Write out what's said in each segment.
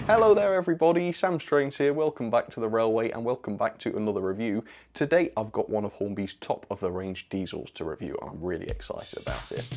Hello there everybody, Sam Strains here, welcome back to the Railway and welcome back to another review. Today I've got one of Hornby's top of the range diesels to review and I'm really excited about it.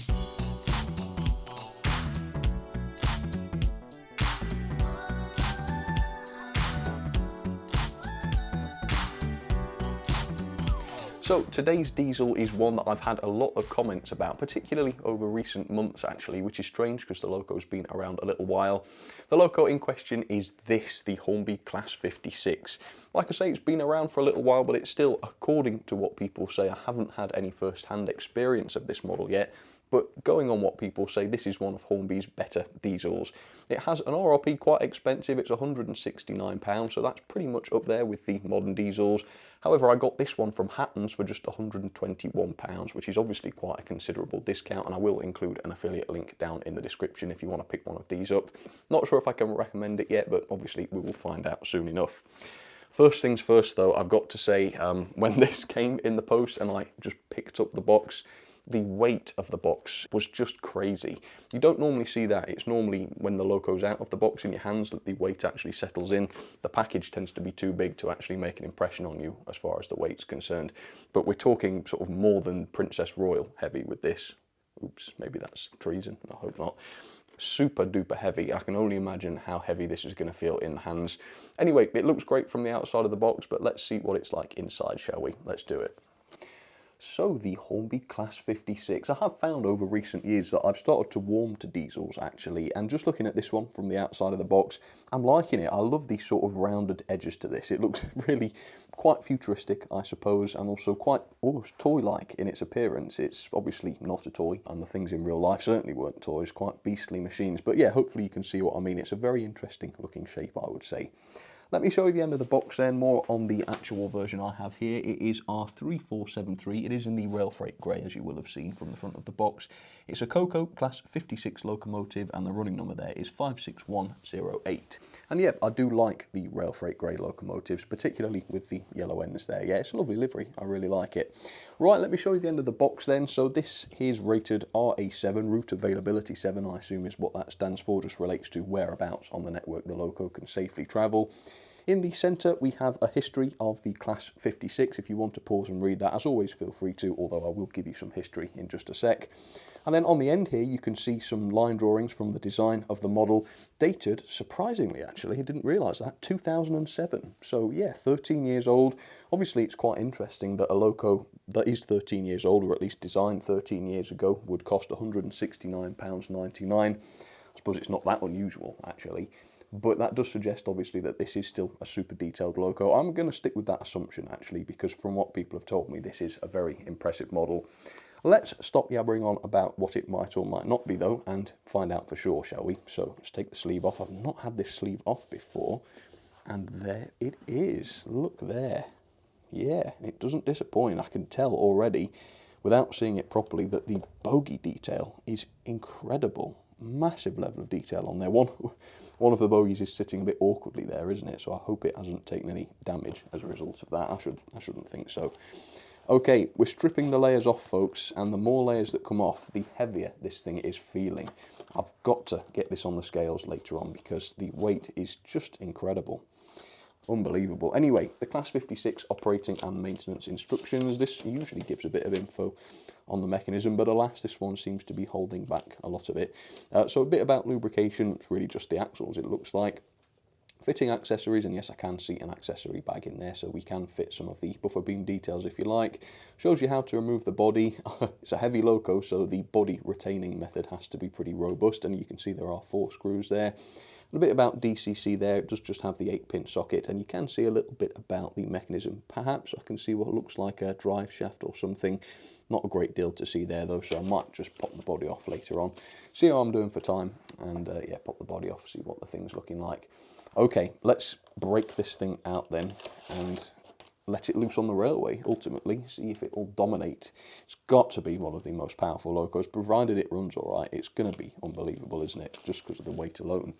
So today's diesel is one that I've had a lot of comments about, particularly over recent months actually, which is strange because the loco's been around a little while. The loco in question is this, the Hornby Class 56. Like I say, it's been around for a little while, but it's still, according to what people say, I haven't had any first-hand experience of this model yet. But going on what people say, this is one of Hornby's better diesels. It has an RRP quite expensive, it's £169, so that's pretty much up there with the modern diesels. However, I got this one from Hatton's for just £121, which is obviously quite a considerable discount, and I will include an affiliate link down in the description if you want to pick one of these up. Not sure if I can recommend it yet, but obviously we will find out soon enough. First things first though, I've got to say, when this came in the post and I just picked up the box, the weight of the box was just crazy. You don't normally see that. It's normally when the loco's out of the box in your hands that the weight actually settles in. The package tends to be too big to actually make an impression on you as far as the weight's concerned. But we're talking sort of more than Princess Royal heavy with this. Oops, maybe that's treason. I hope not. Super duper heavy. I can only imagine how heavy this is going to feel in the hands. Anyway, it looks great from the outside of the box, but let's see what it's like inside, shall we? Let's do it. So the Hornby Class 56, I have found over recent years that I've started to warm to diesels actually, and just looking at this one from the outside of the box, I'm liking it. I love these sort of rounded edges to this. It looks really quite futuristic, I suppose, and also quite almost toy-like in its appearance. It's obviously not a toy, and the things in real life certainly weren't toys, quite beastly machines. But yeah, hopefully you can see what I mean. It's a very interesting looking shape, I would say. Let me show you the end of the box then, more on the actual version I have here. It is R3473. It is in the rail freight grey, as you will have seen from the front of the box. It's a Coco Class 56 locomotive, and the running number there is 56108. And yeah, I do like the rail freight grey locomotives, particularly with the yellow ends there. Yeah, it's a lovely livery. I really like it. Right, let me show you the end of the box then. So this is rated RA7, Route Availability 7, I assume is what that stands for, just relates to whereabouts on the network the loco can safely travel. In the centre, we have a history of the Class 56. If you want to pause and read that, as always, feel free to, although I will give you some history in just a sec. And then on the end here, you can see some line drawings from the design of the model, dated, surprisingly actually, I didn't realise that, 2007. So yeah, 13 years old. Obviously, it's quite interesting that a loco that is 13 years old, or at least designed 13 years ago, would cost £169.99. I suppose it's not that unusual, actually. But that does suggest, obviously, that this is still a super detailed loco. I'm going to stick with that assumption, actually, because from what people have told me, this is a very impressive model. Let's stop yabbering on about what it might or might not be, though, and find out for sure, shall we? So let's take the sleeve off. I've not had this sleeve off before. And there it is. Look there. Yeah, it doesn't disappoint. I can tell already, without seeing it properly, that the bogie detail is incredible. Massive level of detail on there. One of the bogies is sitting a bit awkwardly there, isn't it? So I hope it hasn't taken any damage as a result of that. I shouldn't think so. Okay, we're stripping the layers off, folks, and the more layers that come off, the heavier this thing is feeling. I've got to get this on the scales later on because the weight is just incredible. Unbelievable. Anyway, the Class 56 operating and maintenance instructions. This usually gives a bit of info on the mechanism, but alas, this one seems to be holding back a lot of it. So a bit about lubrication. It's really just the axles, it looks like. Fitting accessories, and yes, I can see an accessory bag in there, so we can fit some of the buffer beam details if you like. Shows you how to remove the body. It's a heavy loco, so the body retaining method has to be pretty robust, and you can see there are 4 screws there. And a bit about DCC there, it does just have the 8-pin socket, and you can see a little bit about the mechanism. Perhaps I can see what looks like a drive shaft or something. Not a great deal to see there though, so I might just pop the body off later on. See how I'm doing for time, and yeah, pop the body off, see what the thing's looking like. Okay, let's break this thing out then, and let it loose on the railway, ultimately, see if it will dominate. It's got to be one of the most powerful locos, provided it runs all right. It's going to be unbelievable, isn't it, just because of the weight alone.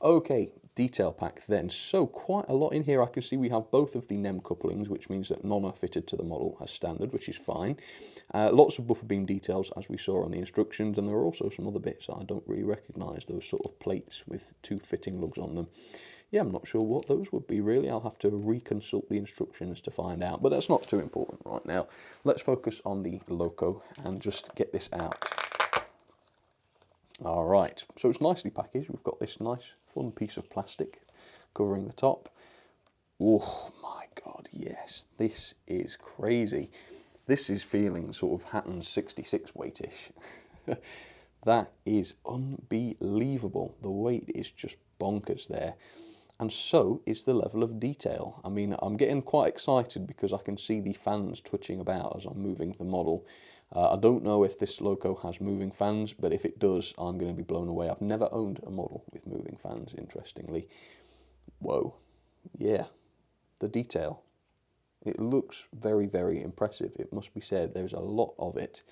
Okay, detail pack then. So quite a lot in here. I can see we have both of the NEM couplings, which means that none are fitted to the model as standard, which is fine. Lots of buffer beam details, as we saw on the instructions, and there are also some other bits that I don't really recognise, those sort of plates with two fitting lugs on them. Yeah, I'm not sure what those would be really. I'll have to reconsult the instructions to find out, but that's not too important right now. Let's focus on the loco and just get this out. All right, so it's nicely packaged. We've got this nice fun piece of plastic covering the top. Oh my God, yes, this is crazy. This is feeling sort of Hatton's 66 weightish. That is unbelievable. The weight is just bonkers there. And so is the level of detail. I mean, I'm getting quite excited because I can see the fans twitching about as I'm moving the model. I don't know if this loco has moving fans, but if it does, I'm going to be blown away. I've never owned a model with moving fans, interestingly. Whoa. Yeah. The detail. It looks very, very impressive, it must be said. There's a lot of it.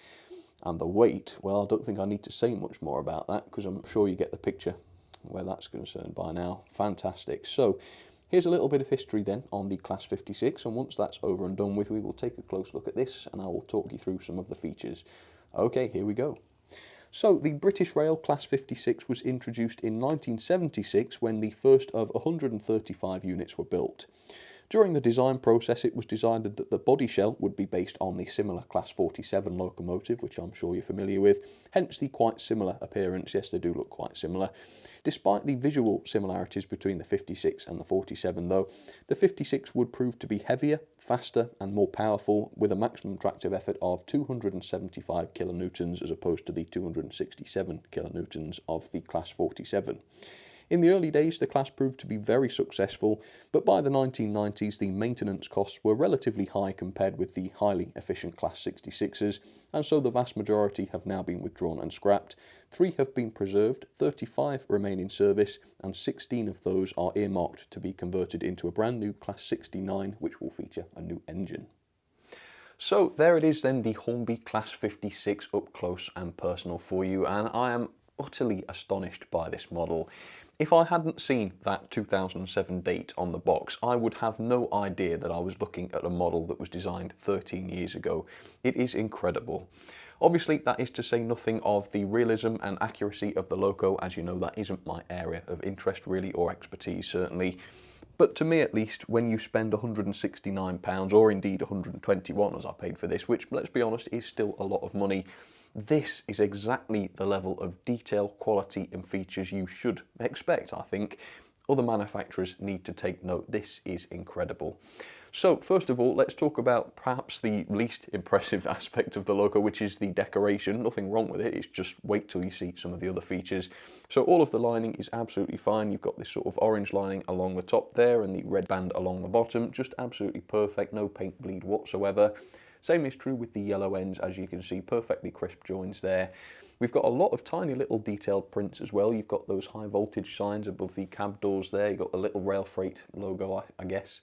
And the weight, well, I don't think I need to say much more about that because I'm sure you get the picture where that's concerned by now. Fantastic. So here's a little bit of history then on the Class 56, and once that's over and done with, we will take a close look at this and I will talk you through some of the features. Okay, here we go. So the British Rail Class 56 was introduced in 1976 when the first of 135 units were built. During the design process, it was decided that the body shell would be based on the similar Class 47 locomotive, which I'm sure you're familiar with, hence the quite similar appearance. Yes, they do look quite similar. Despite the visual similarities between the 56 and the 47 though, the 56 would prove to be heavier, faster and more powerful, with a maximum tractive effort of 275 kilonewtons as opposed to the 267 kilonewtons of the Class 47. In the early days, the class proved to be very successful, but by the 1990s, the maintenance costs were relatively high compared with the highly efficient Class 66s, and so the vast majority have now been withdrawn and scrapped. 3 have been preserved, 35 remain in service, and 16 of those are earmarked to be converted into a brand new Class 69, which will feature a new engine. So there it is then, the Hornby Class 56 up close and personal for you, and I am utterly astonished by this model. If I hadn't seen that 2007 date on the box, I would have no idea that I was looking at a model that was designed 13 years ago. It is incredible. Obviously, that is to say nothing of the realism and accuracy of the loco. As you know, that isn't my area of interest really, or expertise certainly. But to me at least, when you spend £169, or indeed £121 as I paid for this, which, let's be honest, is still a lot of money, this is exactly the level of detail, quality and features you should expect, I think. Other manufacturers need to take note. This is incredible. So first of all, let's talk about perhaps the least impressive aspect of the logo, which is the decoration. Nothing wrong with it, it's just wait till you see some of the other features. So all of the lining is absolutely fine. You've got this sort of orange lining along the top there and the red band along the bottom, just absolutely perfect, no paint bleed whatsoever. Same is true with the yellow ends, as you can see, perfectly crisp joins there. We've got a lot of tiny little detailed prints as well. You've got those high voltage signs above the cab doors there. You've got the little rail freight logo, I guess,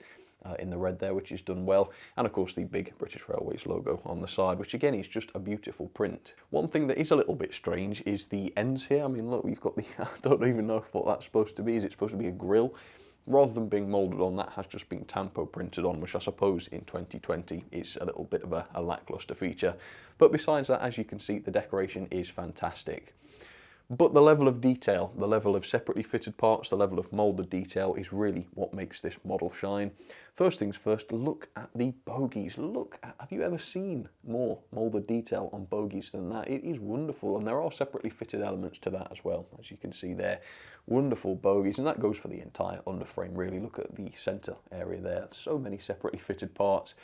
in the red there, which is done well. And of course the big British Railways logo on the side, which again is just a beautiful print. One thing that is a little bit strange is the ends here. I mean, look, we've got the, I don't even know what that's supposed to be. Is it supposed to be a grille? Rather than being moulded on, that has just been tampo printed on, which I suppose in 2020 is a little bit of a lacklustre feature. But besides that, as you can see, the decoration is fantastic. But the level of detail, the level of separately fitted parts, the level of moulded detail is really what makes this model shine. First things first, look at the bogies. Have you ever seen more moulded detail on bogies than that? It is wonderful, and there are separately fitted elements to that as well, as you can see there. Wonderful bogies, and that goes for the entire underframe really. Look at the centre area there, so many separately fitted parts.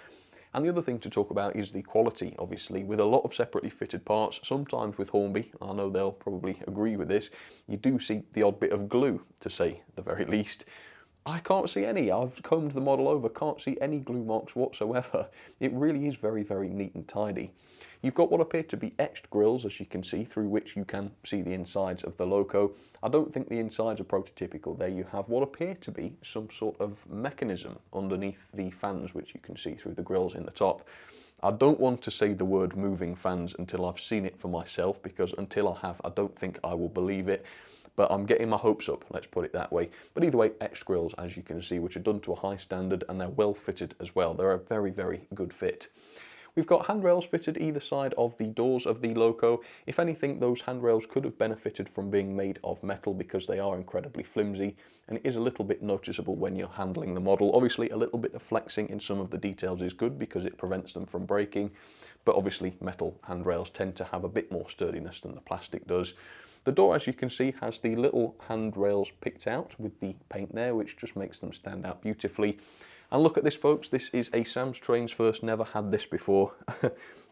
And the other thing to talk about is the quality, obviously, with a lot of separately fitted parts. Sometimes with Hornby, I know they'll probably agree with this, you do see the odd bit of glue, to say the very least. I can't see any. I've combed the model over, can't see any glue marks whatsoever. It really is very, very neat and tidy. You've got what appear to be etched grills, as you can see, through which you can see the insides of the loco. I don't think the insides are prototypical. There you have what appear to be some sort of mechanism underneath the fans, which you can see through the grills in the top. I don't want to say the word moving fans until I've seen it for myself, because until I have, I don't think I will believe it. but I'm getting my hopes up, let's put it that way. But either way, etched grills, as you can see, which are done to a high standard, and they're well fitted as well. They're a very, very good fit. We've got handrails fitted either side of the doors of the Loco. If anything, those handrails could have benefited from being made of metal because they are incredibly flimsy, and it is a little bit noticeable when you're handling the model. Obviously, a little bit of flexing in some of the details is good because it prevents them from breaking, but obviously metal handrails tend to have a bit more sturdiness than the plastic does. The door, as you can see, has the little handrails picked out with the paint there, which just makes them stand out beautifully. And look at this, folks, this is a Sam's Trains first, never had this before.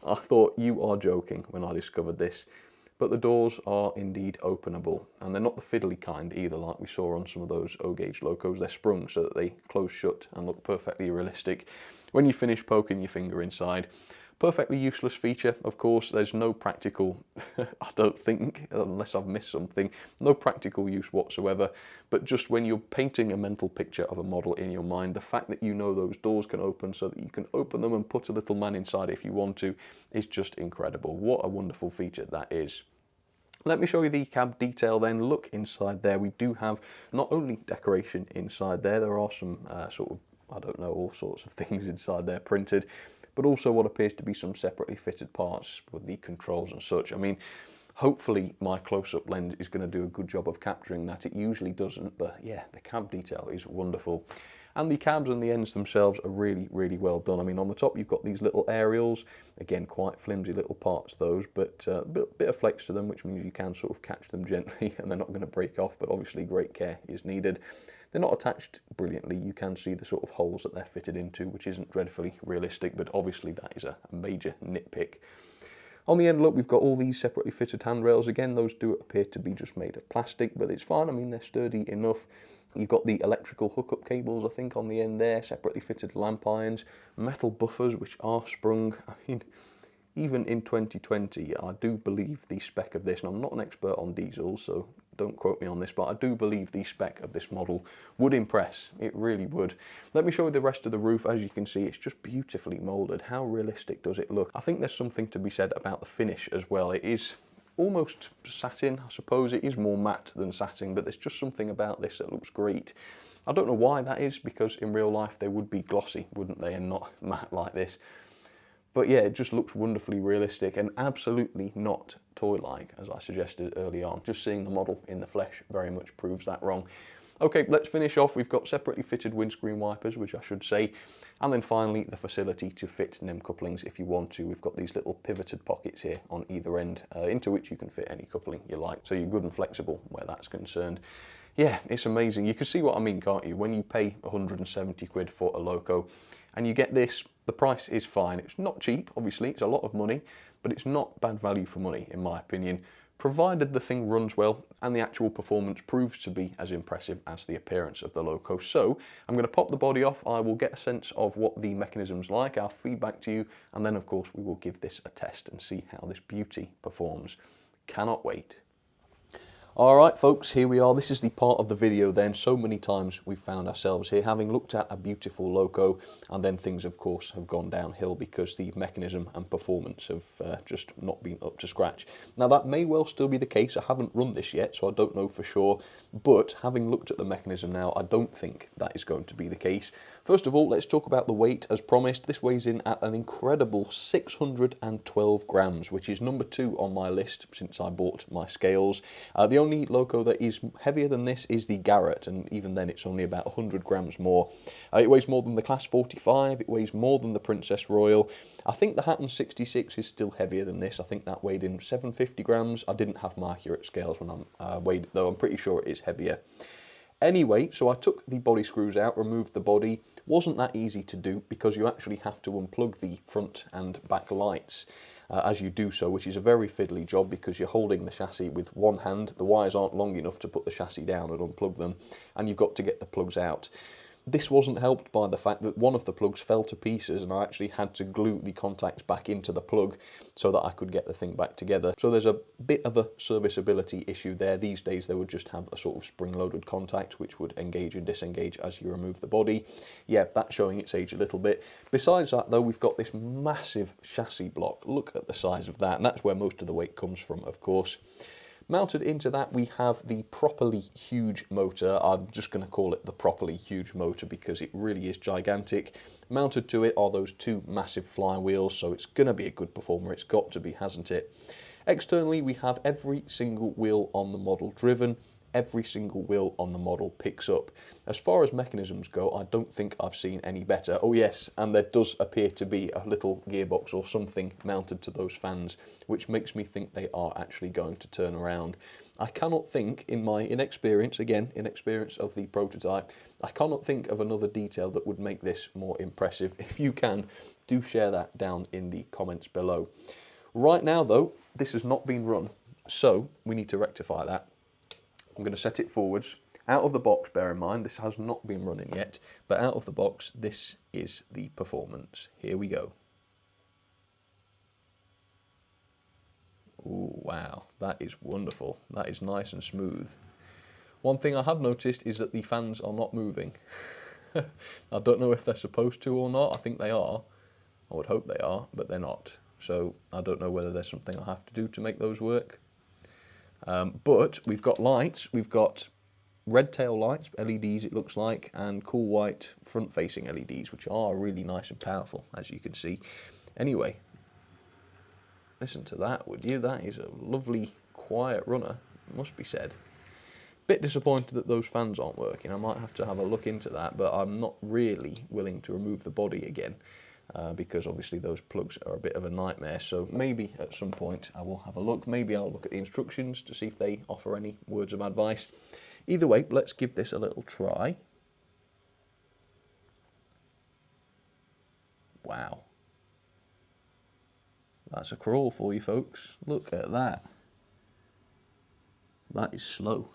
I thought, you are joking when I discovered this. But the doors are indeed openable, and they're not the fiddly kind either, like we saw on some of those O-gauge Locos. They're sprung so that they close shut and look perfectly realistic when you finish poking your finger inside. Perfectly useless feature, of course. There's no practical, I don't think, unless I've missed something, no practical use whatsoever. But just when you're painting a mental picture of a model in your mind, the fact that you know those doors can open so that you can open them and put a little man inside if you want to is just incredible. What a wonderful feature that is. Let me show you the cab detail then. Look inside there. We do have not only decoration inside there, there are some sort of, I don't know, all sorts of things inside there printed, but also what appears to be some separately fitted parts with the controls and such. I mean, hopefully my close-up lens is going to do a good job of capturing that. It usually doesn't, but yeah, the cab detail is wonderful. And the cabs and the ends themselves are really, really well done. I mean, on the top you've got these little aerials, again quite flimsy little parts those, but a bit of flex to them, which means you can sort of catch them gently and they're not going to break off, but obviously great care is needed. They're not attached brilliantly. You can see the sort of holes that they're fitted into, which isn't dreadfully realistic, but obviously that is a major nitpick. On the end, look, we've got all these separately fitted handrails. Again, those do appear to be just made of plastic, but it's fine. I mean, they're sturdy enough. You've got the electrical hookup cables, I think, on the end there, separately fitted lamp irons, metal buffers, which are sprung. I mean, even in 2020, I do believe the spec of this, and I'm not an expert on diesels, so don't quote me on this, but I do believe the spec of this model would impress. It really would. Let me show you the rest of the roof. As you can see, it's just beautifully moulded. How realistic does it look? I think there's something to be said about the finish as well. It is almost satin, I suppose. It is more matte than satin, but there's just something about this that looks great. I don't know why that is, because in real life they would be glossy, wouldn't they, and not matte like this. But yeah, it just looks wonderfully realistic and absolutely not toy-like, as I suggested early on. Just seeing the model in the flesh very much proves that wrong. Okay, let's finish off. We've got separately fitted windscreen wipers, which I should say, and then finally the facility to fit NEM couplings if you want to. We've got these little pivoted pockets here on either end, into which you can fit any coupling you like, so you're good and flexible where that's concerned. Yeah, it's amazing. You can see what I mean, can't you? When you pay 170 quid for a Loco and you get this, the price is fine. It's not cheap, obviously, it's a lot of money, but it's not bad value for money, in my opinion, provided the thing runs well and the actual performance proves to be as impressive as the appearance of the Loco. So I'm going to pop the body off. I will get a sense of what the mechanism's like. I'll feed back to you, and then of course we will give this a test and see how this beauty performs. Cannot wait. Alright folks, here we are. This is the part of the video then. So many times we've found ourselves here having looked at a beautiful Loco, and then things of course have gone downhill because the mechanism and performance have just not been up to scratch. Now that may well still be the case. I haven't run this yet, so I don't know for sure, but having looked at the mechanism now, I don't think that is going to be the case. First of all, let's talk about the weight. As promised, this weighs in at an incredible 612 grams, which is number 2 on my list since I bought my scales. The only Loco that is heavier than this is the Garrett, and even then it's only about 100 grams more. It weighs more than the Class 45, it weighs more than the Princess Royal. I think the Hatton 66 is still heavier than this. I think that weighed in 750 grams. I didn't have my accurate scales when I weighed it though. I'm pretty sure it is heavier. Anyway, so I took the body screws out, removed the body. Wasn't that easy to do because you actually have to unplug the front and back lights as you do so, which is a very fiddly job because you're holding the chassis with one hand. The wires aren't long enough to put the chassis down and unplug them, and you've got to get the plugs out. This wasn't helped by the fact that one of the plugs fell to pieces and I actually had to glue the contacts back into the plug so that I could get the thing back together. So there's a bit of a serviceability issue there. These days they would just have a sort of spring-loaded contact which would engage and disengage as you remove the body. Yeah, that's showing its age a little bit. Besides that though, we've got this massive chassis block. Look at the size of that, and that's where most of the weight comes from, of course. Mounted into that, we have the properly huge motor. I'm just going to call it the properly huge motor because it really is gigantic. Mounted to it are those two massive flywheels, so it's going to be a good performer. It's got to be, hasn't it? Externally, we have every single wheel on the model driven. Every single wheel on the model picks up. As far as mechanisms go, I don't think I've seen any better. Oh yes, and there does appear to be a little gearbox or something mounted to those fans, which makes me think they are actually going to turn around. I cannot think, in my inexperience, again, inexperience of the prototype, I cannot think of another detail that would make this more impressive. If you can, do share that down in the comments below. Right now though, this has not been run, so we need to rectify that. I'm going to set it forwards. Out of the box, bear in mind, this has not been running yet, but out of the box, this is the performance. Here we go. Ooh, wow, that is wonderful. That is nice and smooth. One thing I have noticed is that the fans are not moving. I don't know if they're supposed to or not. I think they are. I would hope they are, but they're not. So I don't know whether there's something I have to do to make those work. But we've got lights, we've got red tail lights, LEDs it looks like, and cool white front-facing LEDs, which are really nice and powerful, as you can see. Anyway, listen to that, would you? That is a lovely, quiet runner, must be said. Bit disappointed that those fans aren't working. I might have to have a look into that, but I'm not really willing to remove the body again. Because obviously those plugs are a bit of a nightmare, so maybe at some point I will have a look. Maybe I'll look at the instructions to see if they offer any words of advice. Either way, let's give this a little try. Wow. That's a crawl for you folks. Look at that. That is slow.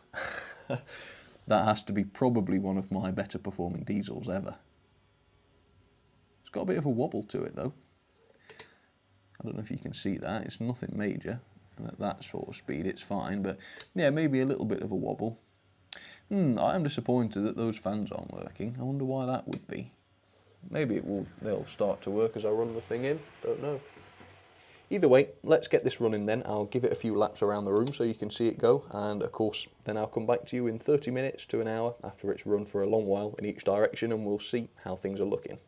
That has to be probably one of my better performing diesels ever. It's got a bit of a wobble to it though. I don't know if you can see that. It's nothing major. And at that sort of speed it's fine, but yeah, maybe a little bit of a wobble. I am disappointed that those fans aren't working. I wonder why that would be. Maybe they'll start to work as I run the thing in. Don't know. Either way, let's get this running then. I'll give it a few laps around the room so you can see it go, and of course then I'll come back to you in 30 minutes to an hour after it's run for a long while in each direction, and we'll see how things are looking.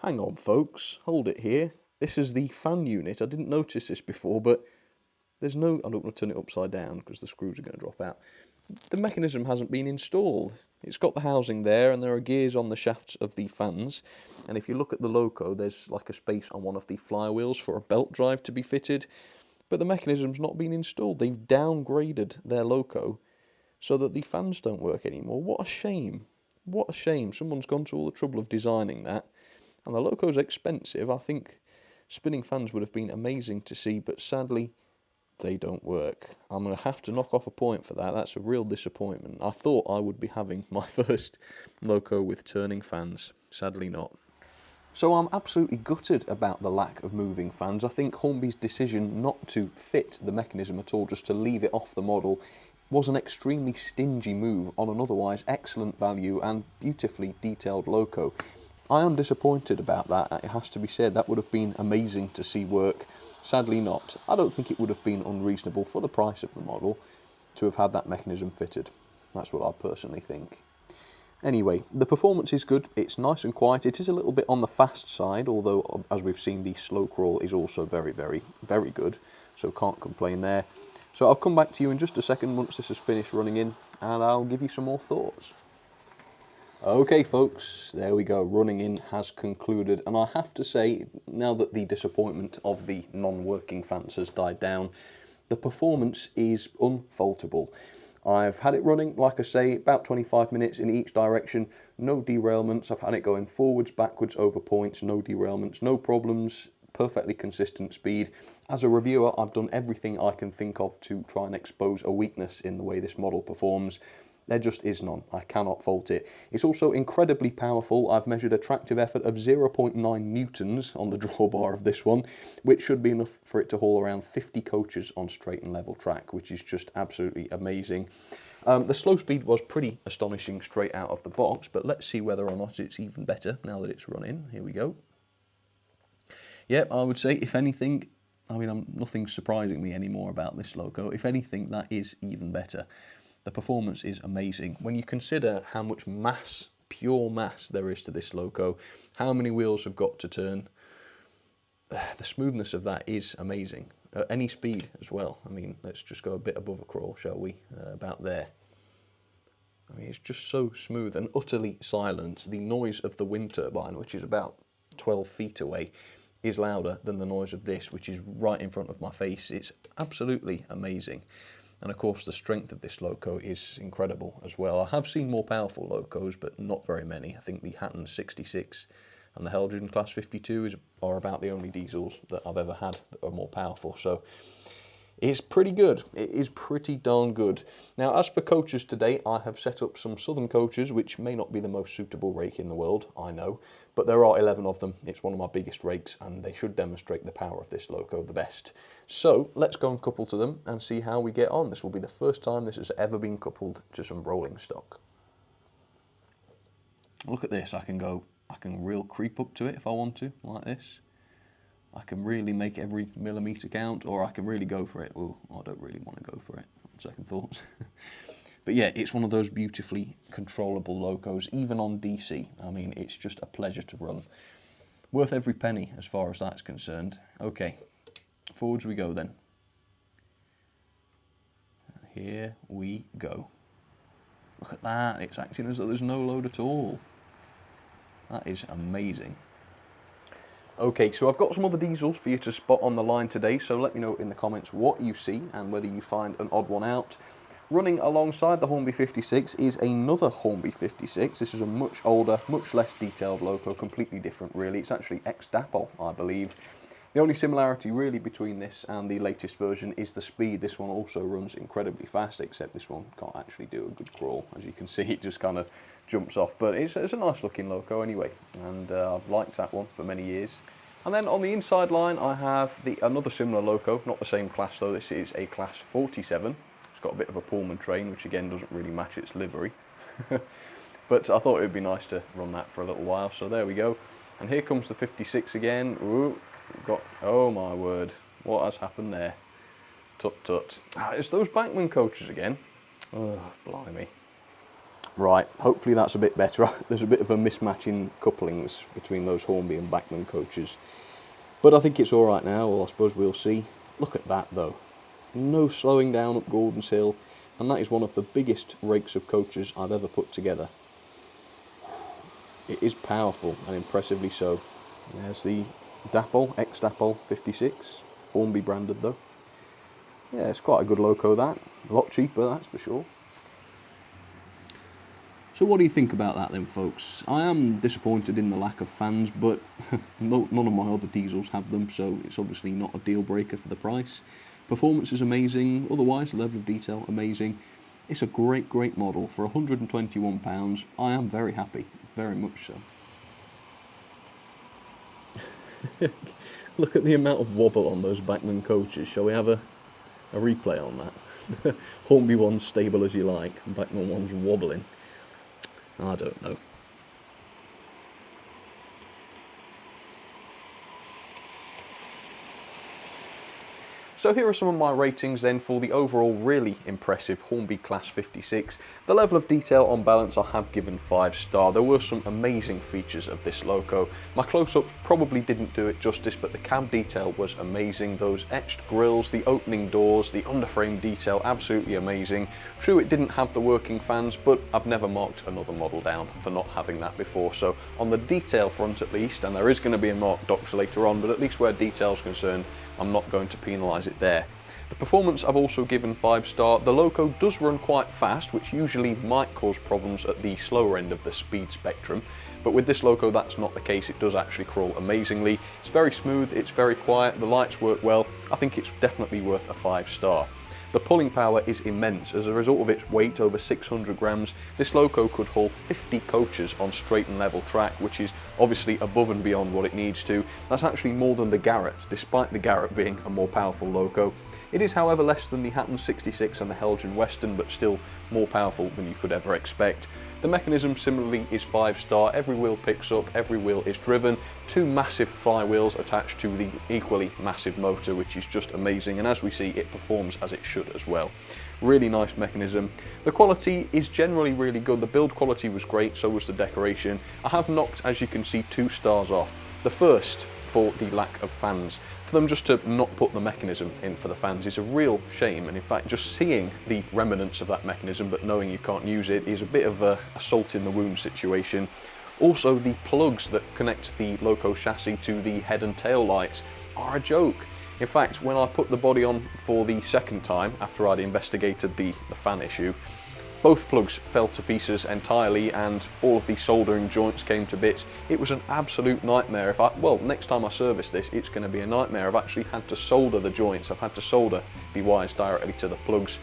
Hang on folks, hold it here. This is the fan unit. I didn't notice this before, but there's no... I don't want to turn it upside down because the screws are going to drop out. The mechanism hasn't been installed. It's got the housing there, and there are gears on the shafts of the fans. And if you look at the loco, there's like a space on one of the flywheels for a belt drive to be fitted. But the mechanism's not been installed. They've downgraded their loco so that the fans don't work anymore. What a shame. What a shame. Someone's gone to all the trouble of designing that. And the loco's expensive. I think spinning fans would have been amazing to see, but sadly they don't work. I'm going to have to knock off a point for that. That's a real disappointment. I thought I would be having my first loco with turning fans. Sadly not. So I'm absolutely gutted about the lack of moving fans. I think Hornby's decision not to fit the mechanism at all, just to leave it off the model, was an extremely stingy move on an otherwise excellent value and beautifully detailed loco. I am disappointed about that, it has to be said. That would have been amazing to see work. Sadly not. I don't think it would have been unreasonable for the price of the model to have had that mechanism fitted. That's what I personally think. Anyway, the performance is good. It's nice and quiet. It is a little bit on the fast side, although as we've seen, the slow crawl is also very, very, very good. So can't complain there. So I'll come back to you in just a second once this is finished running in, and I'll give you some more thoughts. Okay folks, there we go, running in has concluded, and I have to say, now that the disappointment of the non-working fans has died down, the performance is unfaultable. I've had it running, like I say, about 25 minutes in each direction, no derailments. I've had it going forwards, backwards, over points, no derailments, no problems, perfectly consistent speed. As a reviewer, I've done everything I can think of to try and expose a weakness in the way this model performs. There just is none. I cannot fault it. It's also incredibly powerful. I've measured a tractive effort of 0.9 newtons on the drawbar of this one, which should be enough for it to haul around 50 coaches on straight and level track, which is just absolutely amazing. The slow speed was pretty astonishing straight out of the box, but let's see whether or not it's even better now that it's run in. Here we go. Yep, I would say, if anything, I mean, nothing's surprising me anymore about this loco. If anything, that is even better. The performance is amazing. When you consider how much mass, pure mass there is to this loco, how many wheels have got to turn, the smoothness of that is amazing. At any speed as well. I mean, let's just go a bit above a crawl, shall we? About there. I mean, it's just so smooth and utterly silent. The noise of the wind turbine, which is about 12 feet away, is louder than the noise of this, which is right in front of my face. It's absolutely amazing. And of course, the strength of this loco is incredible as well. I have seen more powerful locos, but not very many. I think the Hatton 66 and the Helgen Class 52 are about the only diesels that I've ever had that are more powerful. So it's pretty good. It is pretty darn good. Now, as for coaches today, I have set up some Southern coaches, which may not be the most suitable rake in the world, I know, but there are 11 of them. It's one of my biggest rakes, and they should demonstrate the power of this loco the best. So let's go and couple to them and see how we get on. This will be the first time this has ever been coupled to some rolling stock. Look at this. I can real creep up to it if I want to, like this. I can really make every millimetre count, or I can really go for it. Oh, I don't really want to go for it, on second thoughts. But yeah, it's one of those beautifully controllable locos, even on DC. I mean, it's just a pleasure to run. Worth every penny as far as that's concerned. Okay, forwards we go then. Here we go. Look at that, it's acting as though there's no load at all. That is amazing. Okay, so I've got some other diesels for you to spot on the line today, so let me know in the comments what you see and whether you find an odd one out. Running alongside the Hornby 56 is another Hornby 56. This is a much older, much less detailed loco, completely different really. It's actually ex-Dapol, I believe. The only similarity really between this and the latest version is the speed. This one also runs incredibly fast, except this one can't actually do a good crawl. As you can see, it just kind of jumps off, but it's a nice looking loco anyway, and I've liked that one for many years. And then on the inside line I have another similar loco, not the same class though. This is a class 47. It's got a bit of a Pullman train, which again doesn't really match its livery. But I thought it would be nice to run that for a little while, so there we go. And here comes the 56 again. Ooh, oh my word, what has happened there? Tut tut. It's those Bachmann coaches again. Oh, blimey. Right, hopefully that's a bit better. There's a bit of a mismatch in couplings between those Hornby and Bachmann coaches. But I think it's alright now, or I suppose we'll see. Look at that though. No slowing down up Gordon's Hill, and that is one of the biggest rakes of coaches I've ever put together. It is powerful, and impressively so. There's the Dapol, ex-Dapol 56, Hornby branded though. Yeah, it's quite a good loco that. A lot cheaper, that's for sure. So what do you think about that then, folks? I am disappointed in the lack of fans, but none of my other diesels have them, so it's obviously not a deal breaker for the price. Performance is amazing, otherwise the level of detail amazing. It's a great, great model. For £121, I am very happy, very much so. Look at the amount of wobble on those Bachmann coaches. Shall we have a replay on that? Hornby one's stable as you like, and Bachmann one's wobbling. I don't know. So here are some of my ratings then for the overall really impressive Hornby Class 56. The level of detail on balance I have given 5-star. There were some amazing features of this loco. My close-up probably didn't do it justice, but the cab detail was amazing. Those etched grills, the opening doors, the underframe detail, absolutely amazing. True, it didn't have the working fans, but I've never marked another model down for not having that before. So on the detail front at least, and there is going to be a marked docs later on, but at least where detail's concerned, I'm not going to penalise it there. The performance I've also given 5-star. The loco does run quite fast, which usually might cause problems at the slower end of the speed spectrum, but with this loco that's not the case. It does actually crawl amazingly. It's very smooth, it's very quiet, the lights work well. I think it's definitely worth a 5-star. The pulling power is immense. As a result of its weight, over 600 grams, this loco could haul 50 coaches on straight and level track, which is obviously above and beyond what it needs to. That's actually more than the Garrett, despite the Garrett being a more powerful loco. It is, however, less than the Hatton 66 and the Helgen Western, but still more powerful than you could ever expect. The mechanism similarly is 5-star, every wheel picks up, every wheel is driven, 2 massive flywheels attached to the equally massive motor, which is just amazing, and as we see, it performs as it should as well. Really nice mechanism. The quality is generally really good. The build quality was great, so was the decoration. I have knocked, as you can see, 2 stars off. The first for the lack of fans. For them just to not put the mechanism in for the fans is a real shame, and in fact just seeing the remnants of that mechanism but knowing you can't use it is a bit of a salt in the wound situation. Also, the plugs that connect the Loco chassis to the head and tail lights are a joke. In fact, when I put the body on for the second time, after I'd investigated the fan issue, both plugs fell to pieces entirely and all of the soldering joints came to bits. It was an absolute nightmare. Well, next time I service this, it's going to be a nightmare. I've actually had to solder the joints. I've had to solder the wires directly to the plugs,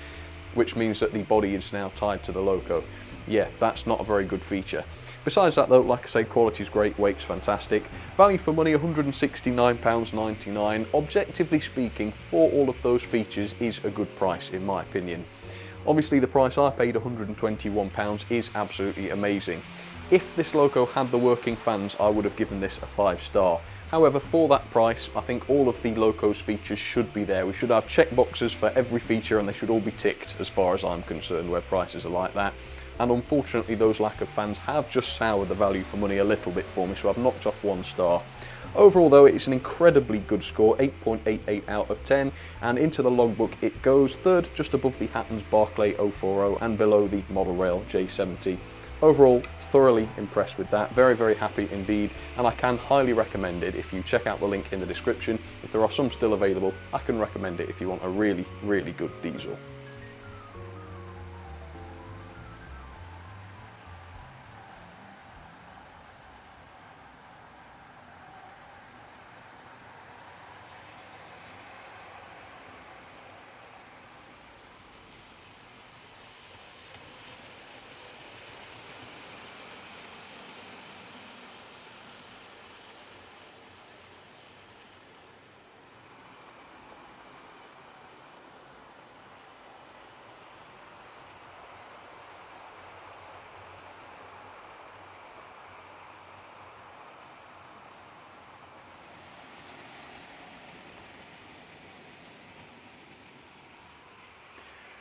which means that the body is now tied to the Loco. Yeah, that's not a very good feature. Besides that though, like I say, quality is great, weight's fantastic. Value for money, £169.99. Objectively speaking, for all of those features is a good price in my opinion. Obviously the price I paid, £121, is absolutely amazing. If this Loco had the working fans, I would have given this a 5-star. However, for that price, I think all of the Loco's features should be there. We should have checkboxes for every feature and they should all be ticked as far as I'm concerned where prices are like that. And unfortunately those lack of fans have just soured the value for money a little bit for me, so I've knocked off 1 star. Overall though, it's an incredibly good score, 8.88 out of 10, and into the logbook it goes, third just above the Hattons Barclay 040 and below the Model Rail J70. Overall, thoroughly impressed with that, very, very happy indeed, and I can highly recommend it. If you check out the link in the description, if there are some still available, I can recommend it if you want a really, really good diesel.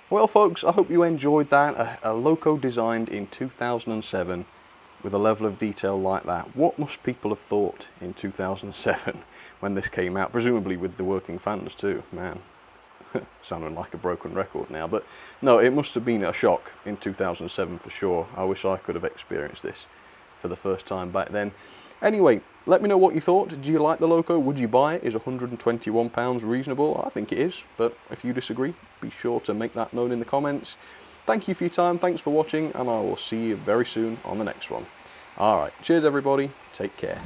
Well folks, I hope you enjoyed that. A Loco designed in 2007 with a level of detail like that. What must people have thought in 2007 when this came out? Presumably with the working fans too, man. Sounding like a broken record now, but no, it must have been a shock in 2007 for sure. I wish I could have experienced this for the first time back then. Anyway, let me know what you thought. Do you like the Loco? Would you buy it? Is £121 reasonable? I think it is, but if you disagree, be sure to make that known in the comments. Thank you for your time, thanks for watching, and I will see you very soon on the next one. Alright, cheers everybody, take care.